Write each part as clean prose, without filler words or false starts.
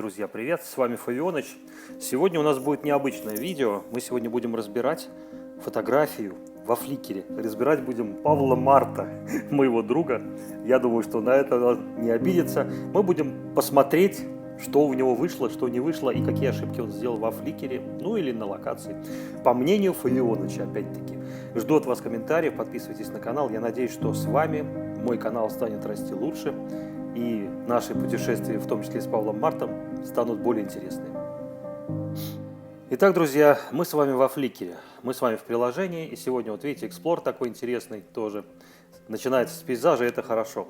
Друзья, привет! С вами Фавионыч. Сегодня у нас будет необычное видео. Мы сегодня будем разбирать фотографию во фликере. Разбирать будем Павла Марта, моего друга. Я думаю, что на это он не обидится. Мы будем посмотреть, что у него вышло, что не вышло и какие ошибки он сделал во фликере, ну или на локации. По мнению Фавионыча, опять-таки. Жду от вас комментариев, подписывайтесь на канал. Я надеюсь, что с вами мой канал станет расти лучше. И наши путешествия, в том числе с Павлом Мартом, станут более интересными. Итак, друзья, мы с вами во фликере. Мы с вами в приложении. И сегодня, вот видите, эксплор такой интересный тоже. Начинается с пейзажа, и это хорошо.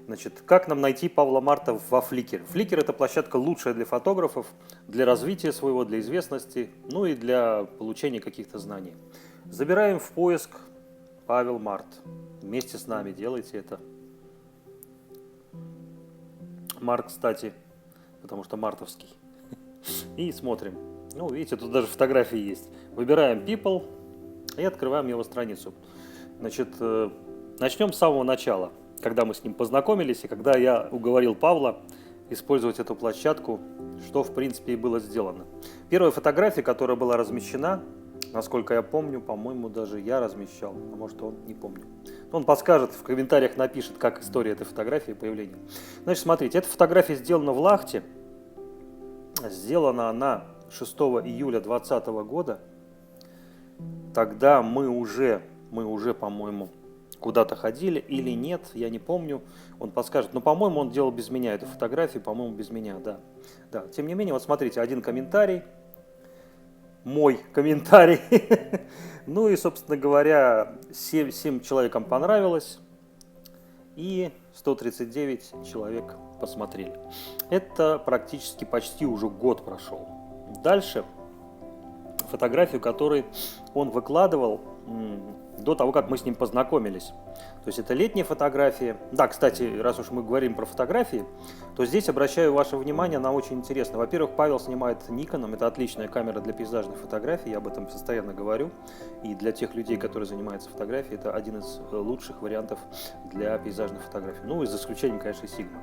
Значит, как нам найти Павла Марта во фликере? Фликер – это площадка лучшая для фотографов, для развития своего, для известности, ну и для получения каких-то знаний. Забираем в поиск Павел Март. Вместе с нами делайте это. Март, кстати, потому что мартовский. И смотрим. Ну, видите, тут даже фотографии есть. Выбираем People и открываем его страницу. Значит, начнем с самого начала, когда мы с ним познакомились и когда я уговорил Павла использовать эту площадку, что, в принципе, и было сделано. Первая фотография, которая была размещена, насколько я помню, по-моему, даже я размещал, а может, он не помню. Он подскажет, в комментариях напишет, как история этой фотографии и появления. Значит, смотрите, эта фотография сделана в Лахте. Сделана она 6 июля 2020 года. Тогда мы уже, по-моему, куда-то ходили или нет, я не помню. Он подскажет. Но, по-моему, он делал без меня эту фотографию, по-моему, без меня, да. Да. Тем не менее, вот смотрите, один комментарий. Мой комментарий. Ну и, собственно говоря, 7 человекам понравилось, и 139 человек посмотрели. Это практически почти уже год прошел. Дальше фотографию, которую он выкладывал до того, как мы с ним познакомились. То есть это летняя фотография. Да, кстати, раз уж мы говорим про фотографии, то здесь обращаю ваше внимание на очень интересно. Во-первых, Павел снимает Никоном. Это отличная камера для пейзажных фотографий. Я об этом постоянно говорю. И для тех людей, которые занимаются фотографией, это один из лучших вариантов для пейзажных фотографий. Ну, и за исключением, конечно, Sigma.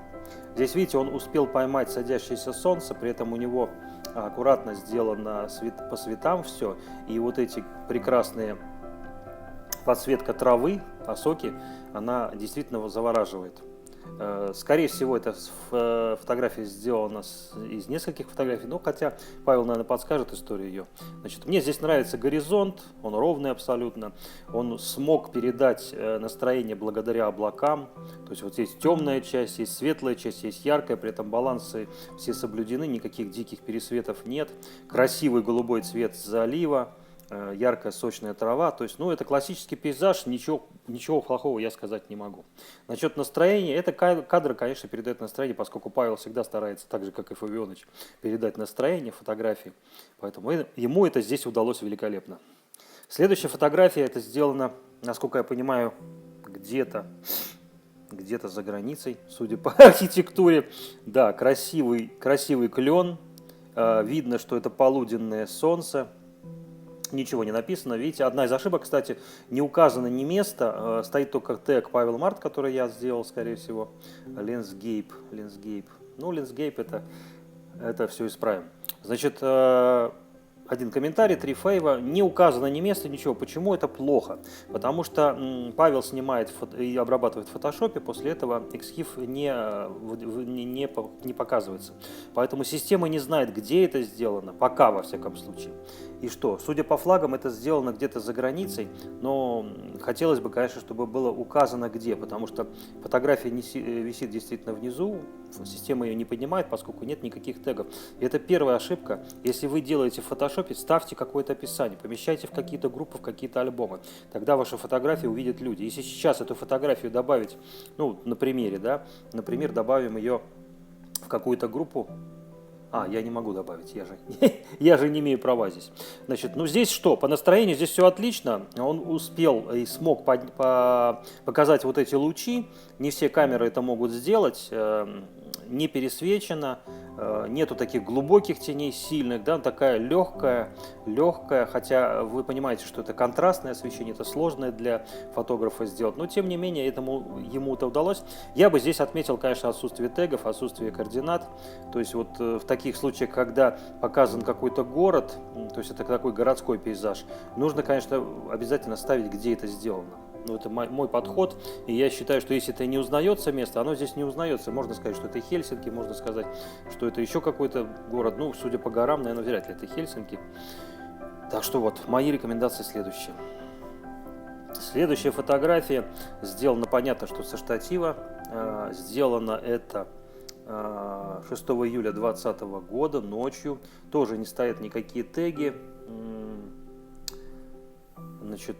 Здесь, видите, он успел поймать садящееся солнце, при этом у него аккуратно сделано по цветам все. И вот эти прекрасные подсветка травы, осоки, она действительно завораживает. Скорее всего, эта фотография сделана из нескольких фотографий, но хотя Павел, наверное, подскажет историю ее. Значит, мне здесь нравится горизонт, он ровный абсолютно, он смог передать настроение благодаря облакам, то есть вот есть темная часть, есть светлая часть, есть яркая, при этом балансы все соблюдены, никаких диких пересветов нет, красивый голубой цвет залива, яркая сочная трава, то есть, ну, это классический пейзаж, ничего плохого я сказать не могу. Насчет настроения, это кадры, конечно, передают настроение, поскольку Павел всегда старается, так же, как и Фавионыч, передать настроение фотографии, поэтому ему это здесь удалось великолепно. Следующая фотография, это сделано, насколько я понимаю, где-то за границей, судя по архитектуре. Да, красивый клен, видно, что это полуденное солнце. Ничего не написано. Видите, одна из ошибок, кстати, не указано ни место, стоит только тег Павел Март, который я сделал, скорее всего. Landscape. Ну, Landscape это все исправим. Значит, один комментарий, 3 фейва, не указано ни место, ничего. Почему это плохо? Потому что Павел снимает и обрабатывает в фотошопе, после этого Xhif не показывается. Поэтому система не знает, где это сделано, пока во всяком случае. И что? Судя по флагам, это сделано где-то за границей, но хотелось бы, конечно, чтобы было указано где, потому что фотография висит действительно внизу, система ее не поднимает, поскольку нет никаких тегов. И это первая ошибка. Если вы делаете в фотошопе, ставьте какое-то описание, помещайте в какие-то группы, в какие-то альбомы. Тогда ваши фотографии увидят люди. Если сейчас эту фотографию добавить, ну, на примере, да, например, добавим ее в какую-то группу, я не могу добавить, я же не имею права здесь. Значит, ну здесь что? По настроению здесь все отлично. Он успел и смог показать вот эти лучи. Не все камеры это могут сделать. не пересвечена, нету таких глубоких теней, сильных, да, такая легкая, хотя вы понимаете, что это контрастное освещение, это сложное для фотографа сделать, но тем не менее ему это удалось. Я бы здесь отметил, конечно, отсутствие тегов, отсутствие координат, то есть вот в таких случаях, когда показан какой-то город, то есть это такой городской пейзаж, нужно, конечно, обязательно ставить, где это сделано. Ну, это мой подход, и я считаю, что если это не узнается место, оно здесь не узнается. Можно сказать, что это Хельсинки, можно сказать, что это еще какой-то город. Ну, судя по горам, наверное, вряд ли это Хельсинки. Так что вот, мои рекомендации следующие. Следующая фотография сделана, понятно, что со штатива. Сделано это 6 июля 2020 года, ночью. Тоже не стоят никакие теги. Значит,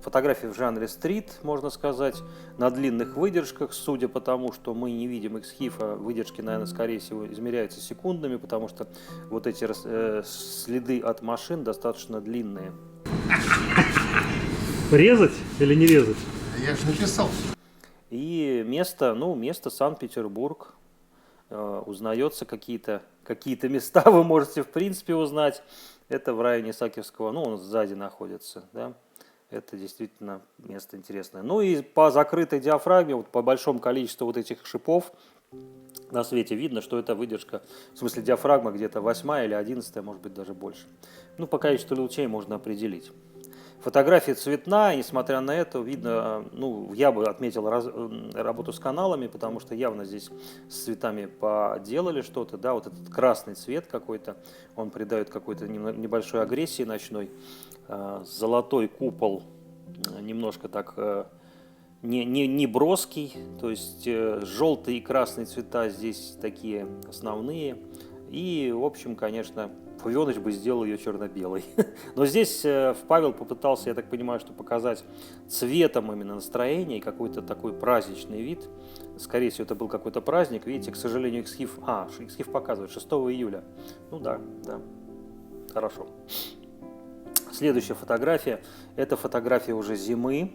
фотографии в жанре стрит, можно сказать, на длинных выдержках, судя по тому, что мы не видим X-HIF, выдержки, наверное, скорее всего, измеряются секундами, потому что вот эти следы от машин достаточно длинные. Резать или не резать? Я же написал. И место Санкт-Петербург. Узнается какие-то места, вы можете в принципе узнать. Это в районе Исаакиевского, ну, он сзади находится, да. Это действительно место интересное. Ну и по закрытой диафрагме, вот по большому количеству вот этих шипов на свете видно, что это выдержка, в смысле диафрагма где-то 8 или 11, может быть даже больше. Ну, по количеству лучей можно определить. Фотография цветная, несмотря на это, видно, ну, я бы отметил работу с каналами, потому что явно здесь с цветами поделали что-то, да, вот этот красный цвет какой-то, он придает какой-то небольшой агрессии ночной, золотой купол немножко так не броский, то есть желтый и красный цвета здесь такие основные, и, в общем, конечно, Павионыч бы сделал ее черно-белой. Но здесь Павел попытался, я так понимаю, что показать цветом именно настроение и какой-то такой праздничный вид. Скорее всего, это был какой-то праздник. Видите, к сожалению, X-HIF показывает 6 июля. Ну да, хорошо. Следующая фотография. Это фотография уже зимы.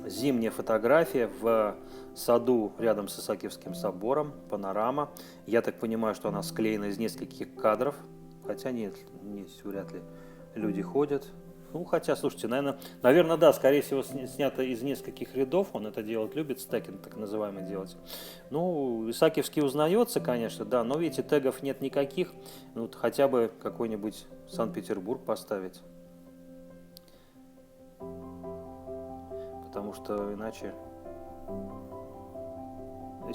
Зимняя фотография в саду рядом с Исаакиевским собором. Панорама. Я так понимаю, что она склеена из нескольких кадров. Хотя нет, вряд ли люди ходят. Ну, хотя, слушайте, наверное, да, скорее всего, снято из нескольких рядов. Он это делать любит, стекинг так называемый делать. Ну, Исаакиевский узнается, конечно, да, но, видите, тегов нет никаких. Ну, вот хотя бы какой-нибудь Санкт-Петербург поставить. Потому что иначе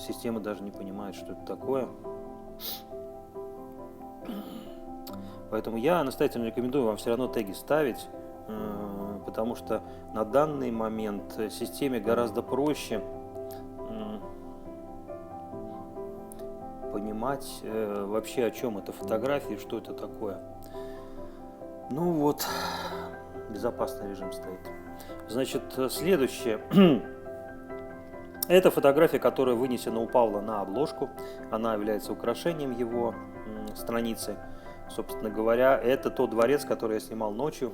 система даже не понимает, что это такое. Поэтому я настоятельно рекомендую вам все равно теги ставить, потому что на данный момент системе гораздо проще понимать вообще, о чем эта фотография и что это такое. Ну вот, безопасный режим стоит. Значит, следующее. Это фотография, которая вынесена у Павла на обложку. Она является украшением его страницы. Собственно говоря, это тот дворец, который я снимал ночью.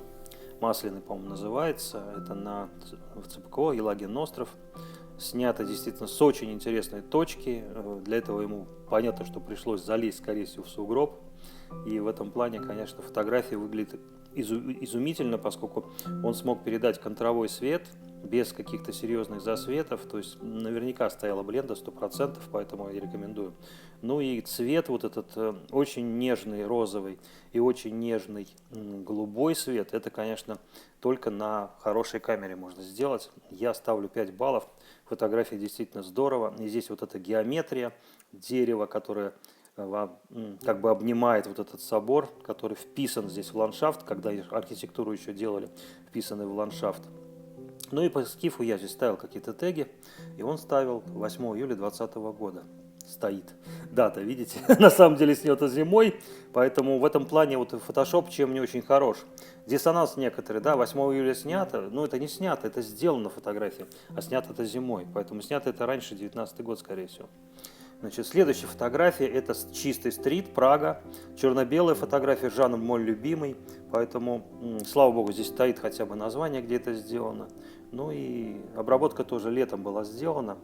Масляный, по-моему, называется. Это в ЦПКО, Елагин остров. Снято действительно с очень интересной точки. Для этого ему понятно, что пришлось залезть, скорее всего, в сугроб. И в этом плане, конечно, фотография выглядит изумительно, поскольку он смог передать контровой свет без каких-то серьезных засветов, то есть наверняка стояла бленда 100%, поэтому я рекомендую. Ну и цвет вот этот очень нежный розовый и очень нежный голубой цвет, это, конечно, только на хорошей камере можно сделать. Я ставлю 5 баллов, фотография действительно здорово, и здесь вот эта геометрия дерева, которое как бы обнимает вот этот собор, который вписан здесь в ландшафт, когда архитектуру еще делали, вписанный в ландшафт. Ну и по скифу я здесь ставил какие-то теги, и он ставил 8 июля 2020 года. Стоит дата, видите? На самом деле снято зимой, поэтому в этом плане вот Photoshop чем не очень хорош. Диссонанс некоторые, да, 8 июля снято, но это не снято, это сделано фотография, а снято это зимой, поэтому снято это раньше, 19 год, скорее всего. Значит, следующая фотография – это чистый стрит, Прага. Черно-белая фотография, жанр мой любимый. Поэтому, слава богу, здесь стоит хотя бы название, где это сделано. Ну и обработка тоже летом была сделана.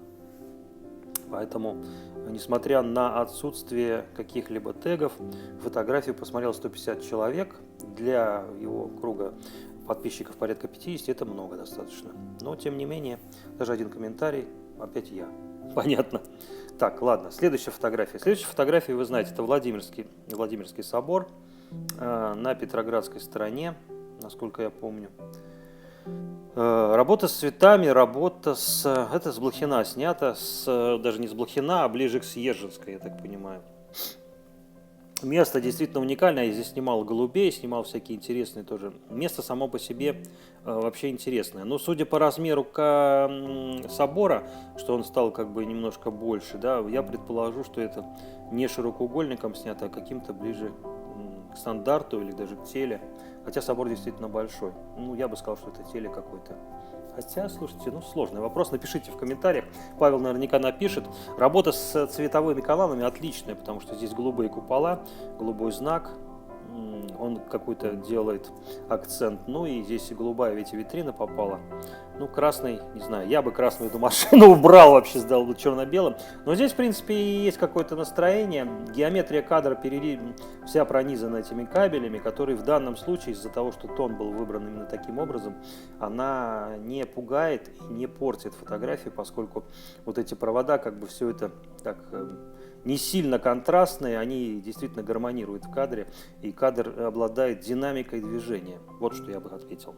Поэтому, несмотря на отсутствие каких-либо тегов, фотографию посмотрел 150 человек. Для его круга подписчиков порядка 50, это много достаточно. Но, тем не менее, даже один комментарий, опять я. Понятно. Так, ладно, следующая фотография. Следующая фотография, вы знаете, это Владимирский собор на Петроградской стороне, насколько я помню. Работа с цветами, это с Блохина снято, даже не с Блохина, а ближе к Съезженской, я так понимаю. Место действительно уникальное, я здесь снимал голубей, снимал всякие интересные тоже. Место само по себе вообще интересное. Но судя по размеру собора, что он стал как бы немножко больше, да, я предположу, что это не широкоугольником снято, а каким-то ближе к стандарту или даже к теле. Хотя собор действительно большой. Ну, я бы сказал, что это теле какой-то. Хотя, слушайте, сложный вопрос. Напишите в комментариях. Павел наверняка напишет. Работа с цветовыми каналами отличная, потому что здесь голубые купола, голубой знак. Он какой-то делает акцент. Ну и здесь и голубая ведь витрина попала. Ну, красный, не знаю, я бы красную эту машину убрал, вообще сделал бы черно-белым. Но здесь, в принципе, есть какое-то настроение. Геометрия кадра вся пронизана этими кабелями, которые в данном случае, из-за того, что тон был выбран именно таким образом, она не пугает и не портит фотографию, поскольку вот эти провода, как бы все это так не сильно контрастные, они действительно гармонируют в кадре, и кадр обладает динамикой движения. Вот что я бы ответил.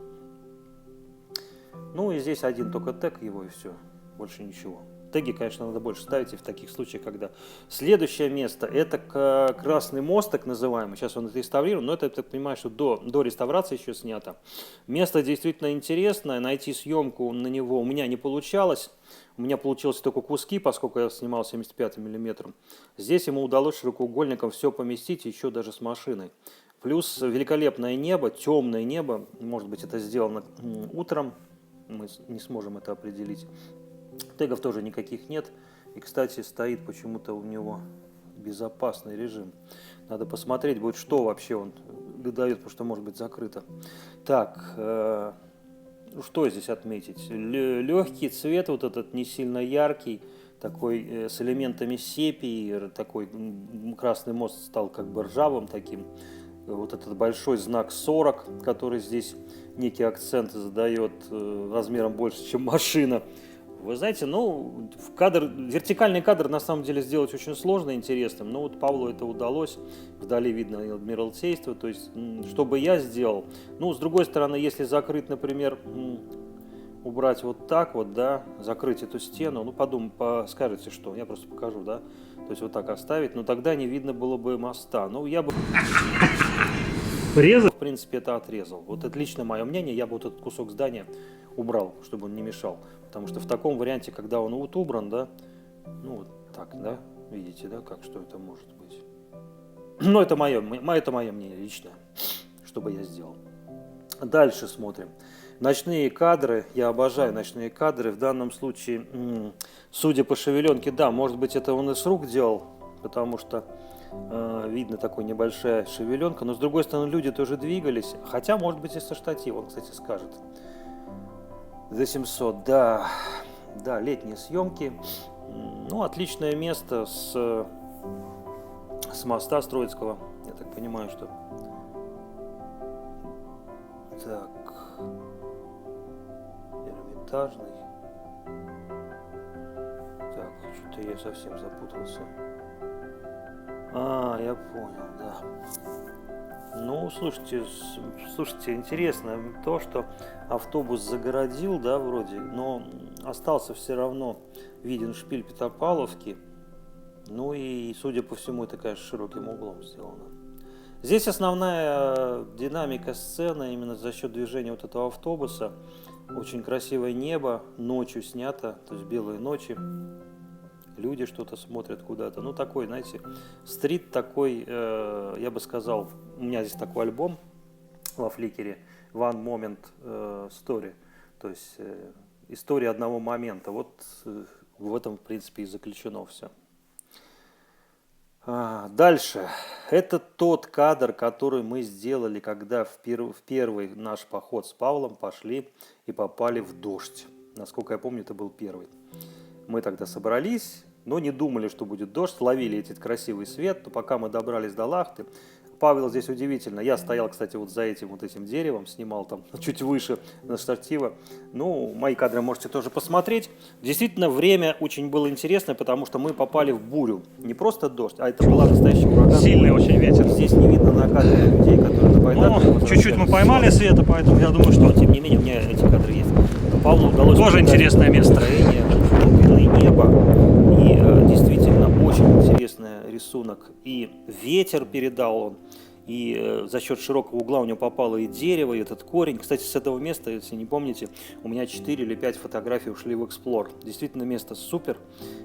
Ну и здесь один только тег его и все, больше ничего. Теги, конечно, надо больше ставить и в таких случаях, когда... Следующее место, это Красный мост, так называемый, сейчас он отреставрирован, но это, я так понимаю, что до реставрации еще снято. Место действительно интересное, найти съемку на него у меня не получалось. У меня получилось только куски, поскольку я снимал 75 мм. Здесь ему удалось широкоугольником все поместить, еще даже с машиной. Плюс великолепное небо, темное небо, может быть, это сделано утром, мы не сможем это определить. Тегов тоже никаких нет. И, кстати, стоит почему-то у него безопасный режим. Надо посмотреть будет, что вообще он выдает, потому что может быть закрыто. Так, что здесь отметить? Легкий цвет, вот этот не сильно яркий, такой с элементами сепии, такой Красный мост стал как бы ржавым таким. Вот этот большой знак 40, который здесь некий акцент задает, размером больше, чем машина. Вы знаете, вертикальный кадр на самом деле сделать очень сложно и интересным, но вот Павлу это удалось, вдали видно Адмиралтейство, то есть, что бы я сделал, с другой стороны, если закрыть, например, убрать вот так вот, да, закрыть эту стену, скажете, что, я просто покажу, да, то есть вот так оставить, но тогда не видно было бы моста, я бы... В принципе, это отрезал. Вот это лично мое мнение, я бы вот этот кусок здания убрал, чтобы он не мешал. Потому что в таком варианте, когда он вот убран, да, вот так, да, видите, да, что это может быть. Но это мое мнение личное, что бы я сделал. Дальше смотрим. Ночные кадры, я обожаю ночные кадры. В данном случае, судя по шевеленке, да, может быть, это он и с рук делал, потому что видно такая небольшая шевеленка, но с другой стороны люди тоже двигались, хотя может быть и со штатива, он, кстати, скажет. Z700, да, летние съемки, отличное место с моста Троицкого, я так понимаю, что... Так, Эрмитажный, так, что-то я совсем запутался. Я понял, да. Слушайте, интересно то, что автобус загородил, да, вроде, но остался все равно виден шпиль Петропавловки. И, судя по всему, это, конечно, широким углом сделано. Здесь основная динамика сцены именно за счет движения вот этого автобуса. Очень красивое небо, ночью снято, то есть белые ночи. Люди что-то смотрят куда-то. Такой, знаете, стрит такой, я бы сказал, у меня здесь такой альбом во Фликере, One Moment Story, то есть история одного момента. Вот в этом, в принципе, и заключено все. Дальше. Это тот кадр, который мы сделали, когда в первый наш поход с Павлом пошли и попали в дождь. Насколько я помню, это был первый. Мы тогда собрались, но не думали, что будет дождь, ловили этот красивый свет, то пока мы добрались до Лахты. Павел здесь удивительно. Я стоял, кстати, вот за этим вот этим деревом, снимал там чуть выше на штатива. Ну, мои кадры можете тоже посмотреть. Действительно, время очень было интересное, потому что мы попали в бурю. Не просто дождь, а это была настоящий ураган. Сильный очень ветер. Здесь не видно на кадре людей, которые на байдарках. Чуть-чуть мы поймали света, поэтому я думаю, что... Но, тем не менее, у меня эти кадры есть. Павлу удалось... Тоже интересное место. Настроение, глубины неба. И действительно, очень интересный рисунок. И ветер передал он. И за счет широкого угла у него попало и дерево, и этот корень. Кстати, с этого места, если не помните, у меня 4 или 5 фотографий ушли в Explore. Действительно, место супер.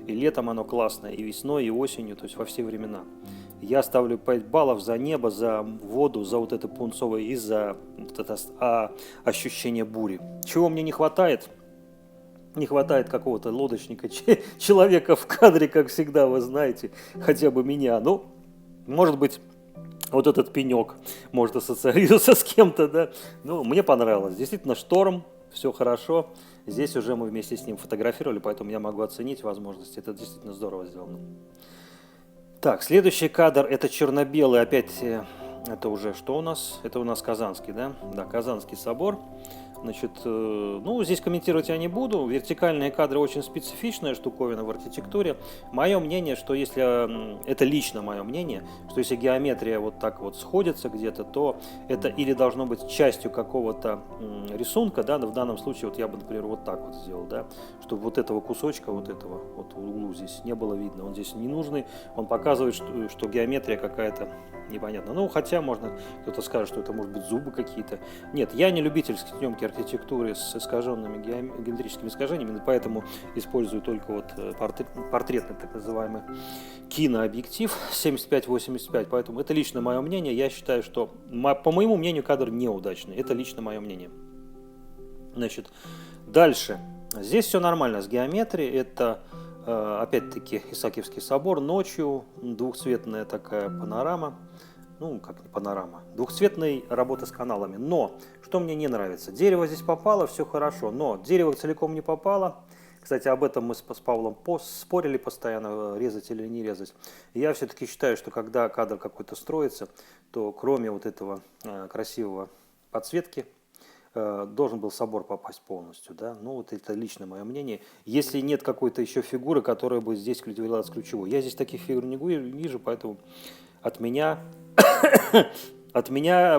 И летом оно классное, и весной, и осенью, то есть во все времена. Я ставлю 5 баллов за небо, за воду, за вот это пунцовое и за вот это ощущение бури. Чего мне не хватает? Не хватает какого-то лодочника, человека в кадре, как всегда, вы знаете, хотя бы меня. Ну, может быть... Вот этот пенек может ассоциироваться с кем-то, да. Ну, мне понравилось. Действительно, шторм, все хорошо. Здесь уже мы вместе с ним фотографировали, поэтому я могу оценить возможности. Это действительно здорово сделано. Так, следующий кадр, это черно-белый. Опять, это уже что у нас? Это у нас Казанский, да? Да, Казанский собор. Значит, ну, здесь комментировать я не буду. Вертикальные кадры очень специфичная штуковина в архитектуре. Мое мнение, что если, это лично мое мнение, что если геометрия вот так вот сходится где-то, то это или должно быть частью какого-то рисунка, да, в данном случае вот я бы, например, вот так вот сделал, да, чтобы вот этого кусочка, вот этого вот углу здесь не было видно, он здесь не нужный, он показывает, что геометрия какая-то непонятная. Ну, хотя можно, кто-то скажет, что это может быть зубы какие-то. Нет, я не любитель съемки архитектуры с искаженными геометрическими искажениями, поэтому использую только вот портретный так называемый кинообъектив 75-85, поэтому это лично мое мнение. Я считаю, что, по моему мнению, кадр неудачный. Это лично мое мнение. Значит, дальше. Здесь все нормально с геометрией. Это, опять-таки, Исаакиевский собор. Ночью двухцветная такая панорама. Ну, как не панорама. Двухцветная работа с каналами. Но, что мне не нравится. Дерево здесь попало, все хорошо. Но дерево целиком не попало. Кстати, об этом мы с Павлом спорили постоянно, резать или не резать. И я все-таки считаю, что когда кадр какой-то строится, то кроме вот этого красивого подсветки, должен был собор попасть полностью, да, ну вот это лично мое мнение. Если нет какой-то еще фигуры, которая бы здесь являлась ключевой. Я здесь таких фигур не вижу, поэтому от меня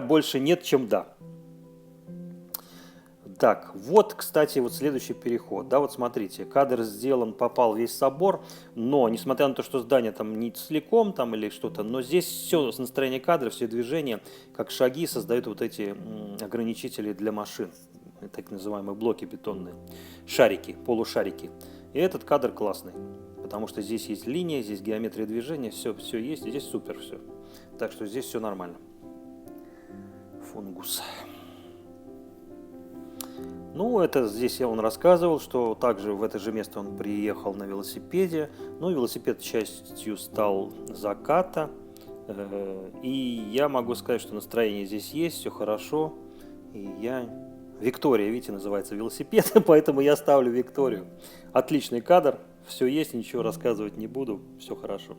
больше нет, чем да. Так, вот, кстати, вот следующий переход, да, вот смотрите, кадр сделан, попал весь собор, но, несмотря на то, что здание там не целиком там или что-то, но здесь все с настроения кадра, все движения, как шаги создают вот эти ограничители для машин, так называемые блоки бетонные, шарики, полушарики. И этот кадр классный, потому что здесь есть линия, здесь геометрия движения, все есть, и здесь супер все. Так что здесь все нормально. Фунгус. Ну, это здесь он рассказывал, что также в это же место он приехал на велосипеде. Ну, велосипед частью стал заката. И я могу сказать, что настроение здесь есть, все хорошо. И я... Виктория, видите, называется велосипед, поэтому я ставлю Викторию. Отличный кадр, все есть, ничего рассказывать не буду, все хорошо.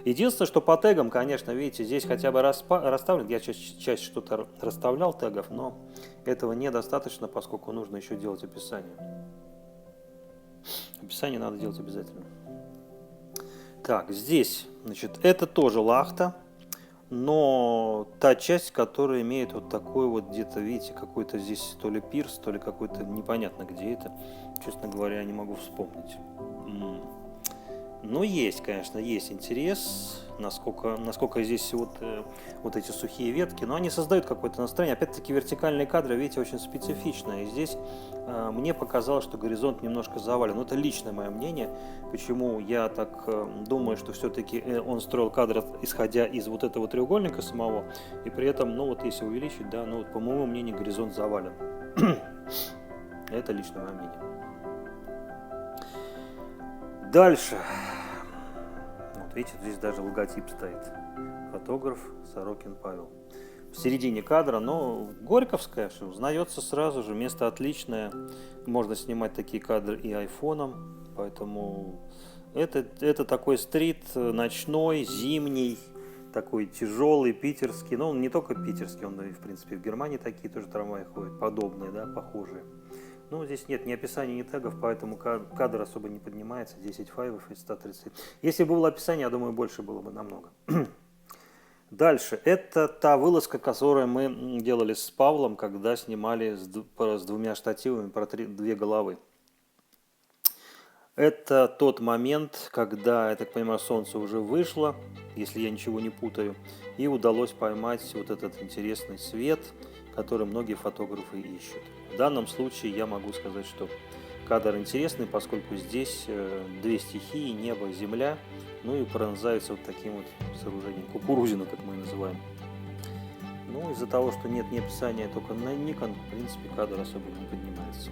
Единственное, что по тегам, конечно, видите, здесь хотя бы расставлен, я часть что-то расставлял тегов, но этого недостаточно, поскольку нужно еще делать описание. Описание надо делать обязательно. Так, здесь, значит, это тоже Лахта. Но та часть, которая имеет вот такой вот где-то, видите, какой-то здесь то ли пирс, то ли какой-то непонятно где это. Честно говоря, не могу вспомнить. Но есть, конечно, есть интерес, насколько здесь вот эти сухие ветки, но они создают какое-то настроение. Опять-таки вертикальные кадры, видите, очень специфичные. И здесь мне показалось, что горизонт немножко завален. Но это личное мое мнение. Почему я так думаю, что все-таки он строил кадр, исходя из вот этого треугольника самого. И при этом, ну вот если увеличить, да, ну вот, по моему мнению, горизонт завален. Это личное мое мнение. Дальше. Вот видите, здесь даже логотип стоит. Фотограф Сорокин Павел. В середине кадра, но Горьковская, что узнается сразу же. Место отличное. Можно снимать такие кадры и айфоном. Поэтому Это такой стрит ночной, зимний, такой тяжелый, питерский. Но он не только питерский, он, в принципе, в Германии такие тоже трамваи ходят, подобные, да, похожие. Ну, здесь нет ни описания, ни тегов, поэтому кадр особо не поднимается. 10 файлов из 130. Если бы было описание, я думаю, больше было бы намного. Дальше. Это та вылазка, которую мы делали с Павлом, когда снимали с двумя штативами про две головы. Это тот момент, когда, я так понимаю, солнце уже вышло, если я ничего не путаю, и удалось поймать вот этот интересный свет, который многие фотографы ищут. В данном случае я могу сказать, что кадр интересный, поскольку здесь две стихии, небо, земля, ну и пронзается вот таким вот сооружением, кукурузина, как мы называем. Ну, из-за того, что нет ни описания, только на Nikon, в принципе, кадр особо не поднимается.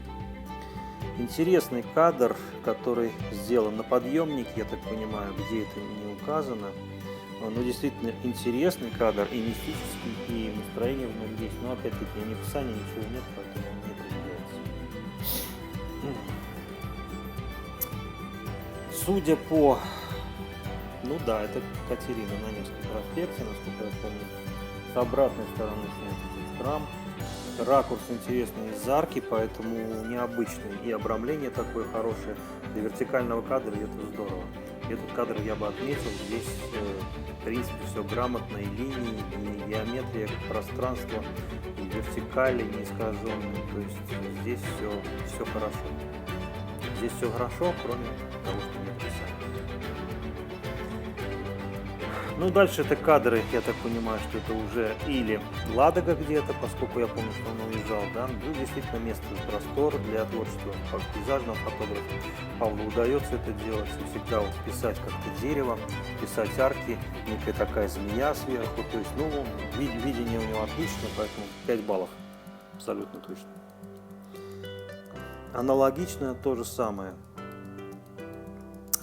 Интересный кадр, который сделан на подъемнике, я так понимаю, где это не указано. Но действительно интересный кадр, и мистический, и настроение в нем есть. Но опять-таки ни описания, ничего нет, поэтому он не определяется. Судя по... Ну да, это Катерина на Невском проспекте, насколько я помню. С обратной стороны снят этот храм. Ракурс интересный из арки, поэтому необычный. И обрамление такое хорошее. Для вертикального кадра это здорово. Этот кадр я бы отметил. Здесь, в принципе, все грамотно. И линии, и геометрия, пространство, и вертикали не искаженные. То есть здесь все хорошо. Здесь все хорошо, кроме того, что нет описания. Ну, дальше это кадры, я так понимаю, что это уже или Ладога где-то, поскольку я помню, что он уезжал, да, ну, действительно место, простор для творчества, как пейзажного фотографа. Павлу удается это делать, и всегда вот писать как-то дерево, писать арки, некая такая змея сверху, то есть, ну, видение у него отличное, поэтому 5 баллов, абсолютно точно. Аналогично то же самое,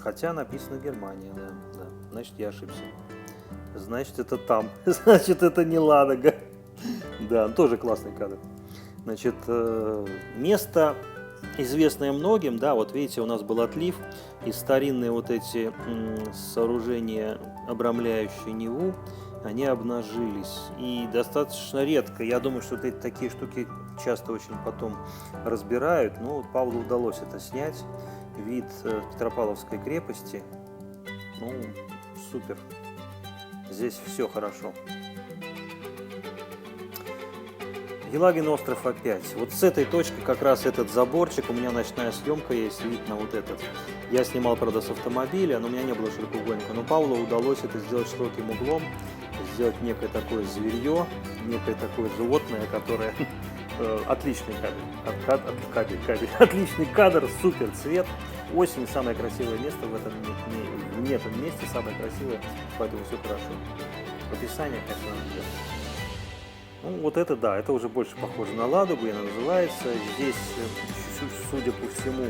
хотя написано Германия, да, значит, я ошибся. Значит, это там. Значит, это не Ладога. Да, тоже классный кадр. Значит, место, известное многим, да, вот видите, у нас был отлив, и старинные вот эти сооружения, обрамляющие Неву, они обнажились. И достаточно редко, я думаю, что такие штуки часто очень потом разбирают, но вот Павлу удалось это снять. Вид Петропавловской крепости, ну, супер. Здесь все хорошо. Елагин остров опять. Вот с этой точки как раз этот заборчик, у меня ночная съемка есть, вид на вот этот. Я снимал, правда, с автомобиля, но у меня не было широкоугольника. Но Павлу удалось это сделать широким углом, сделать некое такое зверье, некое такое животное, которое... Отличный кадр. Отличный кадр, супер цвет. Осень, самое красивое место в этом месте, самое красивое, поэтому все хорошо. Описание, конечно, надо делать. Ну, вот это да, это уже больше похоже на Ладогу, она называется. Здесь, судя по всему,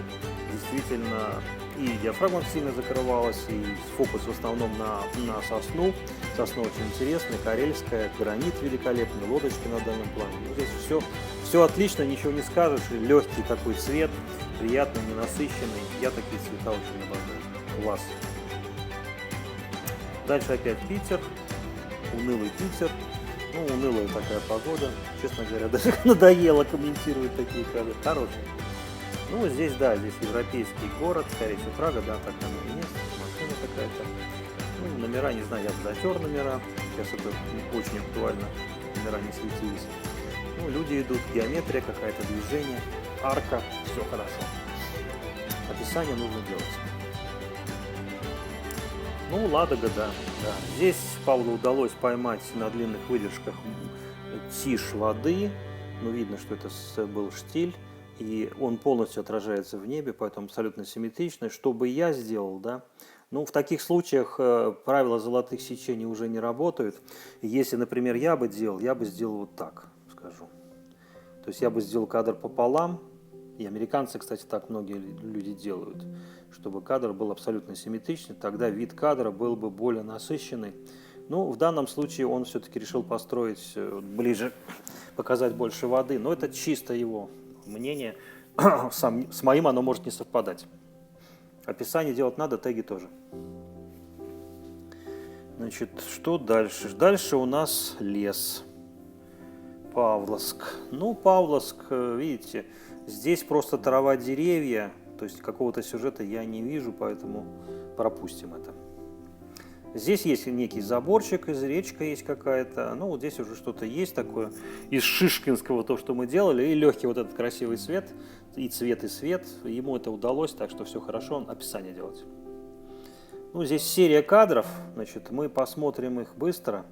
действительно и диафрагма сильно закрывалась, и фокус в основном на сосну. Сосна очень интересная, карельская, гранит великолепный, лодочки на дальнем плане. Здесь все отлично, ничего не скажешь, легкий такой цвет, приятный, ненасыщенный. Я такие цвета очень обожаю. Класс. Дальше опять Питер, унылый Питер. Ну, унылая такая погода. Честно говоря, даже надоело комментировать такие кадры. Хорошие. Ну, здесь, да, здесь европейский город, скорее всего, Прага, да, так оно и есть. Машина какая-то. Ну, номера, не знаю, я бы затер номера. Сейчас это очень актуально. Номера не светились. Ну, люди идут, геометрия какая-то, движение, арка, все хорошо. Описание нужно делать. Ну, Ладога, да. Здесь Павлу удалось поймать на длинных выдержках тишь воды. Ну, видно, что это был штиль. И он полностью отражается в небе, поэтому абсолютно симметричный. Что бы я сделал, да? Ну, в таких случаях правила золотых сечений уже не работают. Если, например, я бы сделал вот так, скажу. То есть я бы сделал кадр пополам. И американцы, кстати, так многие люди делают, чтобы кадр был абсолютно симметричный, тогда вид кадра был бы более насыщенный. Ну, в данном случае он все-таки решил построить ближе, показать больше воды, но это чисто его мнение, с моим оно может не совпадать. Описание делать надо, теги тоже. Значит, что дальше? Дальше у нас лес. Павловск. Ну, Павловск, видите, здесь просто трава, деревья, то есть какого-то сюжета я не вижу, поэтому пропустим это. Здесь есть некий заборчик, из речка есть какая-то, ну, вот здесь уже что-то есть такое из шишкинского, то, что мы делали, и легкий вот этот красивый свет, и цвет, и свет, ему это удалось, так что все хорошо, описание делать. Ну, здесь серия кадров, значит, мы посмотрим их быстро.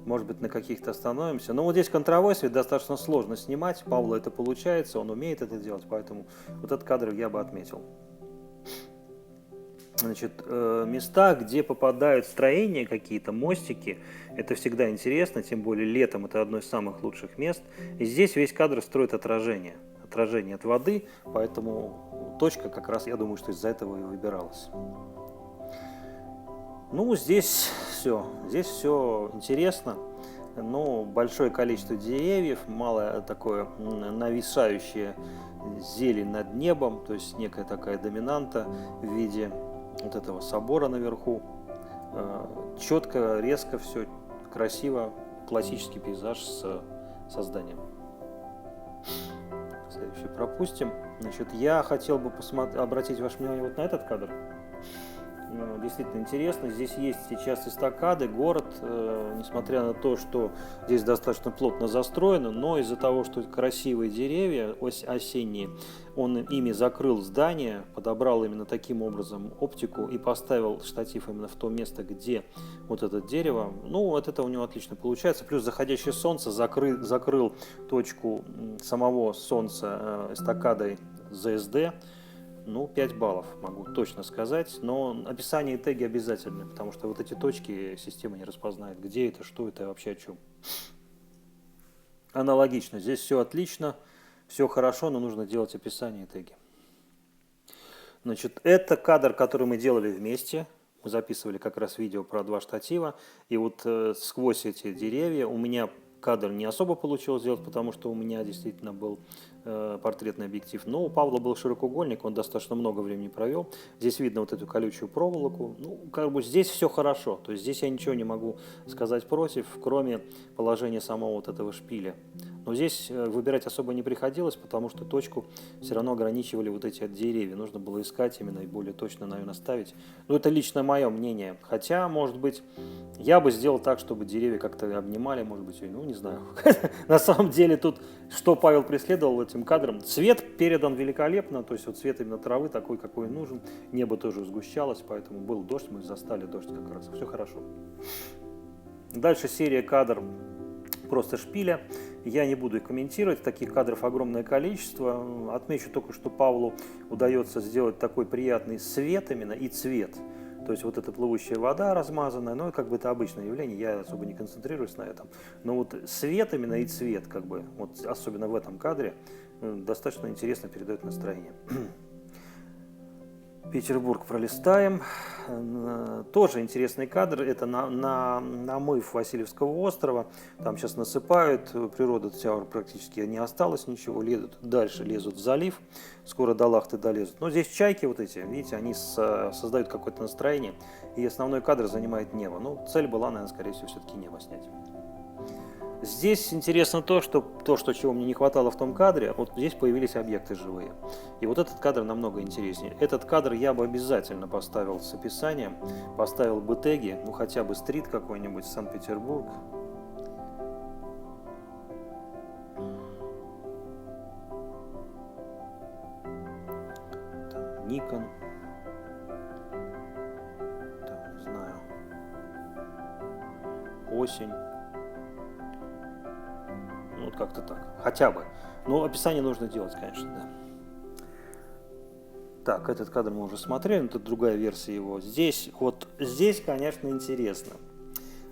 Может быть, на каких-то остановимся. Но вот здесь контровой свет достаточно сложно снимать. Павлу это получается, он умеет это делать, поэтому вот этот кадр я бы отметил. Значит, места, где попадают строения какие-то, мостики, это всегда интересно, тем более летом это одно из самых лучших мест. И здесь весь кадр строит отражение от воды, поэтому точка как раз, я думаю, что из-за этого и выбиралась. Ну, здесь все интересно, но большое количество деревьев, мало такое нависающее зелень над небом, то есть некая такая доминанта в виде вот этого собора наверху. Четко, резко все, красиво, классический пейзаж с созданием. Следующий пропустим. Значит, я хотел бы обратить ваше внимание вот на этот кадр. Действительно интересно. Здесь есть сейчас эстакады, город, несмотря на то, что здесь достаточно плотно застроено, но из-за того, что красивые деревья осенние, он ими закрыл здание, подобрал именно таким образом оптику и поставил штатив именно в то место, где вот это дерево. Ну, вот это у него отлично получается. Плюс заходящее солнце закрыл точку самого солнца эстакадой ЗСД. Ну, 5 баллов, могу точно сказать, но описание и теги обязательны, потому что вот эти точки система не распознает, где это, что это, вообще о чем. Аналогично, здесь все отлично, все хорошо, но нужно делать описание и теги. Значит, это кадр, который мы делали вместе, мы записывали как раз видео про 2 штатива, и вот сквозь эти деревья у меня кадр не особо получилось сделать, потому что у меня действительно был портретный объектив. Но у Павла был широкоугольник, он достаточно много времени провел. Здесь видно вот эту колючую проволоку. Ну, как бы здесь все хорошо. То есть здесь я ничего не могу сказать против, кроме положения самого вот этого шпиля. Но здесь выбирать особо не приходилось, потому что точку все равно ограничивали вот эти деревья. Нужно было искать именно и более точно, наверное, ставить. Но это лично мое мнение. Хотя, может быть, я бы сделал так, чтобы деревья как-то обнимали, может быть, ну, не знаю. На самом деле тут, что Павел преследовал этим кадром, цвет передан великолепно, то есть вот цвет именно травы такой, какой нужен. Небо тоже сгущалось, поэтому был дождь, мы застали дождь как раз. Все хорошо. Дальше серия кадр просто шпиля. Я не буду их комментировать, таких кадров огромное количество. Отмечу только, что Павлу удается сделать такой приятный свет именно и цвет. То есть вот эта плывущая вода размазанная, ну, как бы это обычное явление, я особо не концентрируюсь на этом. Но вот свет именно и цвет, как бы, вот особенно в этом кадре, достаточно интересно передает настроение. Петербург пролистаем. Тоже интересный кадр. Это намыв Васильевского острова. Там сейчас насыпают. Природа вся практически не осталось ничего. Дальше лезут в залив. Скоро до Лахты долезут. Но здесь чайки вот эти, видите, они создают какое-то настроение. И основной кадр занимает небо. Ну, цель была, наверное, скорее всего, все-таки небо снять. Здесь интересно то, что чего мне не хватало в том кадре, вот здесь появились объекты живые. И вот этот кадр намного интереснее. Этот кадр я бы обязательно поставил с описанием, поставил бы теги, ну хотя бы стрит какой-нибудь, Санкт-Петербург. Никон. Там, не знаю. Осень. Вот как-то так. Хотя бы. Но описание нужно делать, конечно, да. Так, этот кадр мы уже смотрели, это другая версия его. Здесь, конечно, интересно.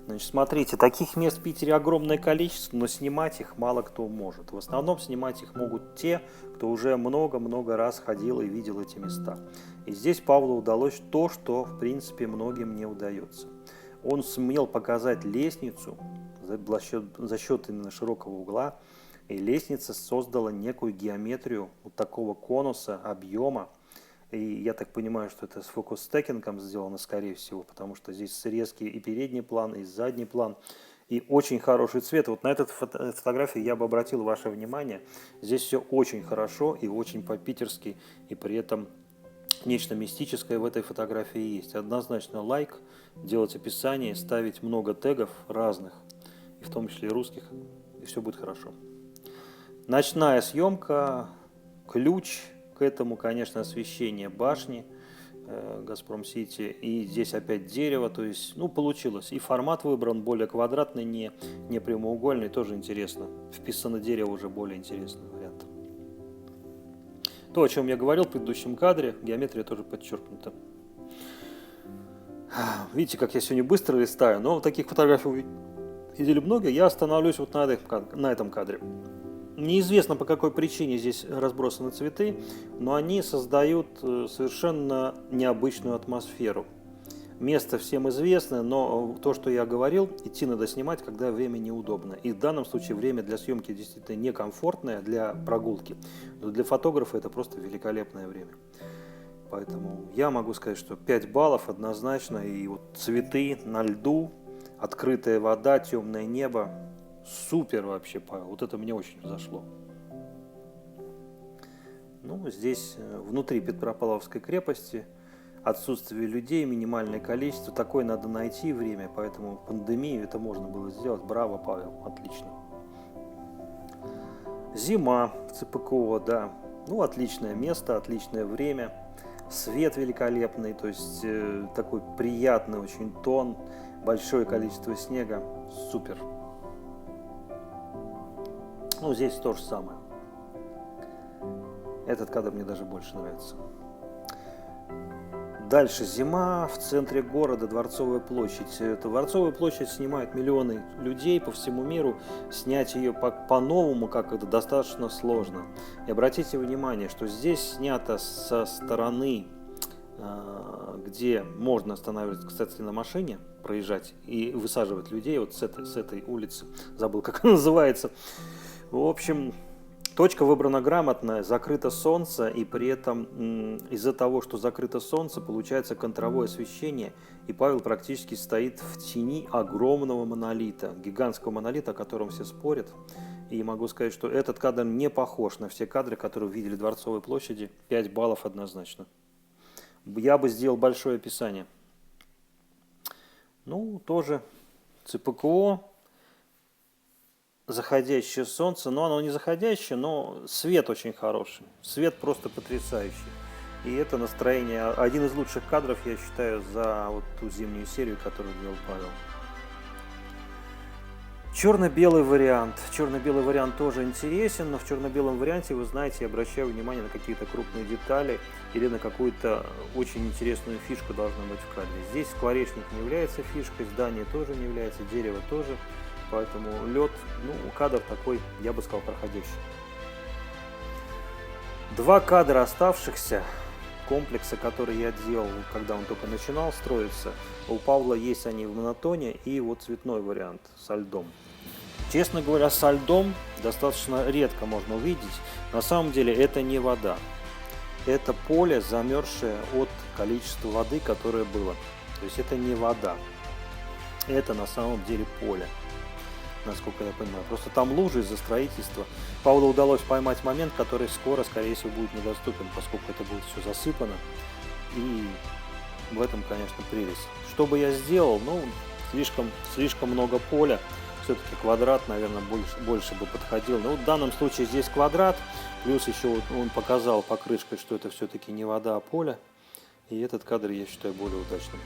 Значит, смотрите, таких мест в Питере огромное количество, но снимать их мало кто может. В основном снимать их могут те, кто уже много-много раз ходил и видел эти места. И здесь Павлу удалось то, что, в принципе, многим не удается. Он сумел показать лестницу за счет именно широкого угла, и лестница создала некую геометрию вот такого конуса, объема, И я так понимаю, что это с фокус-стекингом сделано, скорее всего, потому что здесь срезки и передний план, и задний план. И очень хороший цвет. Вот на этой фотографии я бы обратил ваше внимание. Здесь все очень хорошо и очень по-питерски, и при этом нечто мистическое в этой фотографии есть. Однозначно лайк, делать описание, ставить много тегов разных, и в том числе и русских, и все будет хорошо. Ночная съемка, ключ к этому, конечно, освещение башни Газпром-Сити, и здесь опять дерево, то есть, ну, получилось. И формат выбран более квадратный, не прямоугольный, тоже интересно. Вписано дерево, уже более интересный вариант. То, о чем я говорил в предыдущем кадре, геометрия тоже подчеркнута. Видите, как я сегодня быстро листаю, но таких фотографий видели много, я остановлюсь вот на этом кадре. Неизвестно, по какой причине здесь разбросаны цветы, но они создают совершенно необычную атмосферу. Место всем известно, но то, что я говорил, идти надо снимать, когда время неудобно. И в данном случае время для съемки действительно некомфортное для прогулки, но для фотографа это просто великолепное время. Поэтому я могу сказать, что 5 баллов однозначно, и вот цветы на льду, открытая вода, темное небо. Супер вообще, Павел. Вот это мне очень зашло. Ну, здесь внутри Петропавловской крепости отсутствие людей, минимальное количество. Такое надо найти время, поэтому в пандемию это можно было сделать. Браво, Павел, отлично. Зима в ЦПКО, да. Ну, отличное место, отличное время. Свет великолепный, то есть такой приятный очень тон, большое количество снега. Супер. Ну, здесь то же самое. Этот кадр мне даже больше нравится. Дальше зима в центре города, Дворцовая площадь. Дворцовую площадь снимают миллионы людей по всему миру. Снять ее по-новому, как это, достаточно сложно. И обратите внимание, что здесь снято со стороны, где можно останавливаться, кстати, на машине, проезжать и высаживать людей вот с этой улицы. Забыл, как она называется. В общем, точка выбрана грамотная, закрыто солнце, и при этом из-за того, что закрыто солнце, получается контровое освещение, и Павел практически стоит в тени огромного монолита, гигантского монолита, о котором все спорят. И могу сказать, что этот кадр не похож на все кадры, которые видели в Дворцовой площади. 5 баллов однозначно. Я бы сделал большое описание. Ну, тоже ЦПКО. Заходящее солнце, но оно не заходящее, но свет очень хороший, свет просто потрясающий. И это настроение, один из лучших кадров, я считаю, за вот ту зимнюю серию, которую делал Павел. Черно-белый вариант. Черно-белый вариант тоже интересен, но в черно-белом варианте, вы знаете, я обращаю внимание на какие-то крупные детали или на какую-то очень интересную фишку должна быть в кадре. Здесь скворечник не является фишкой, здание тоже не является, дерево тоже. Поэтому лед, ну, кадр такой, я бы сказал, проходящий. 2 кадра оставшихся комплекса, который я делал, когда он только начинал строиться. У Павла есть они в монотоне и вот цветной вариант со льдом. Честно говоря, со льдом достаточно редко можно увидеть. На самом деле это не вода. Это поле, замерзшее от количества воды, которое было. То есть это не вода. Это на самом деле поле, насколько я понимаю. Просто там лужи из-за строительства. Павлу удалось поймать момент, который скоро, скорее всего, будет недоступен, поскольку это будет все засыпано. И в этом, конечно, прелесть. Что бы я сделал? Ну, слишком много поля. Все-таки квадрат, наверное, больше бы подходил. Но вот в данном случае здесь квадрат. Плюс еще вот он показал покрышкой, что это все-таки не вода, а поле. И этот кадр я считаю более удачным.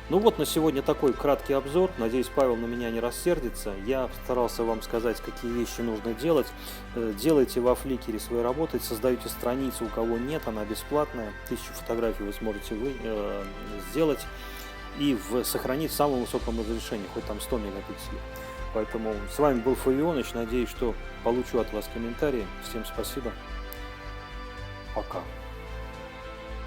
Ну вот на сегодня такой краткий обзор. Надеюсь, Павел на меня не рассердится. Я постарался вам сказать, какие вещи нужно делать. Делайте во Фликере свои работы, создаете страницу, у кого нет, она бесплатная. 1000 фотографий вы сможете сделать и сохранить в самом высоком разрешении, хоть там 100 мегапикселей. Поэтому с вами был Фавионыч. Надеюсь, что получу от вас комментарии. Всем спасибо. Пока.